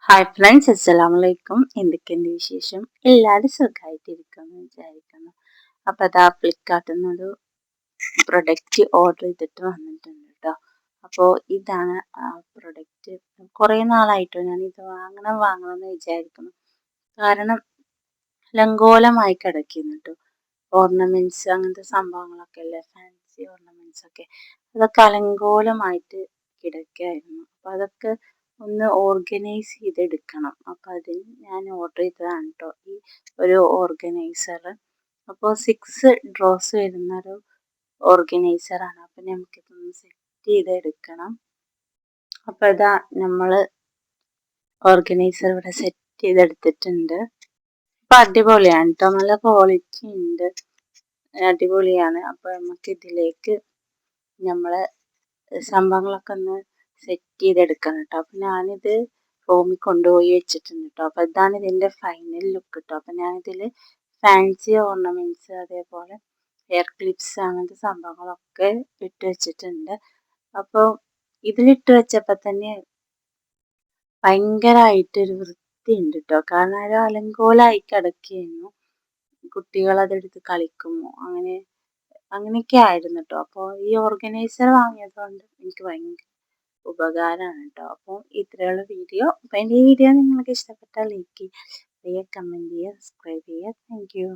Hi friends, അസ്സലാമലൈക്കും. എന്തൊക്കെയുണ്ട് വിശേഷം? എല്ലാവരും സുഖമായിട്ടിരിക്കുമെന്ന് വിചാരിക്കുന്നു. അപ്പോൾ അതാ ഫ്ലിപ്കാർട്ടിൽ നിന്നൊരു പ്രൊഡക്റ്റ് ഓർഡർ ചെയ്തിട്ട് വന്നിട്ടുണ്ട് കേട്ടോ. അപ്പോൾ ഇതാണ് ആ പ്രൊഡക്റ്റ്. കുറേ നാളായിട്ടോ ഞാനിത് വാങ്ങണമെന്ന് വിചാരിക്കുന്നു. കാരണം ലങ്കോലമായി കിടക്കുന്നു കേട്ടോ. ഓർണമെൻറ്റ്സ് അങ്ങനത്തെ സംഭവങ്ങളൊക്കെ അല്ലേ, ഫാൻസി ഓർണമെൻറ്റ്സ് ഒക്കെ, അതൊക്കെ അലങ്കോലമായിട്ട് കിടക്കുകയായിരുന്നു. അപ്പോൾ അതൊക്കെ ഒന്ന് ഓർഗനൈസ് ചെയ്തെടുക്കണം. അപ്പോൾ അതിന് ഞാൻ ഓർഡർ ചെയ്തതാണ് കേട്ടോ ഈ ഒരു ഓർഗനൈസർ. അപ്പോൾ 6 ഡ്രോസ് വരുന്നൊരു ഓർഗനൈസറാണ്. അപ്പോൾ നമുക്കിതൊന്ന് സെറ്റ് ചെയ്തെടുക്കണം. അപ്പോൾ ഇതാ നമ്മൾ ഓർഗനൈസർ ഇവിടെ സെറ്റ് ചെയ്തെടുത്തിട്ടുണ്ട്. അപ്പോൾ അടിപൊളിയാണ് കേട്ടോ, നല്ല ക്വാളിറ്റി ഉണ്ട്, അടിപൊളിയാണ്. അപ്പോൾ നമുക്ക് ഇതിലേക്ക് നമ്മളെ സംഭവങ്ങളൊക്കെ ഒന്ന് സെറ്റ് ചെയ്തെടുക്കണം കേട്ടോ. അപ്പം ഞാനിത് റൂമിൽ കൊണ്ടുപോയി വെച്ചിട്ടുണ്ട് കേട്ടോ. അപ്പം ഇതാണ് ഇതിൻ്റെ ഫൈനൽ ലുക്ക് കേട്ടോ. അപ്പം ഞാനിതിൽ ഫാൻസി ഓർണമെൻറ്റ്സ്, അതേപോലെ ഹെയർ ക്ലിപ്സ്, അങ്ങനത്തെ സംഭവങ്ങളൊക്കെ ഇട്ട് വെച്ചിട്ടുണ്ട്. അപ്പോൾ ഇതിലിട്ട് വെച്ചപ്പോൾ തന്നെ ഭയങ്കരമായിട്ടൊരു വൃത്തിയുണ്ട് കേട്ടോ. കാരണം ഒരു അലങ്കോലമായി കിടക്കുകയായിരുന്നു. കുട്ടികളതെടുത്ത് കളിക്കുമോ അങ്ങനെയൊക്കെ ആയിരുന്നു കേട്ടോ. അപ്പോൾ ഈ ഓർഗനൈസർ വാങ്ങിയത് കൊണ്ട് എനിക്ക് ഭയങ്കര ഉപകാരമാണ് കേട്ടോ. അപ്പോൾ ഇത്രയുള്ള വീഡിയോ. അപ്പോൾ എൻ്റെ ഈ വീഡിയോ നിങ്ങൾക്ക് ഇഷ്ടപ്പെട്ടാൽ ലൈക്ക് ചെയ്യുക, കമൻറ്റ് ചെയ്യുക, സബ്സ്ക്രൈബ് ചെയ്യുക. Thank you.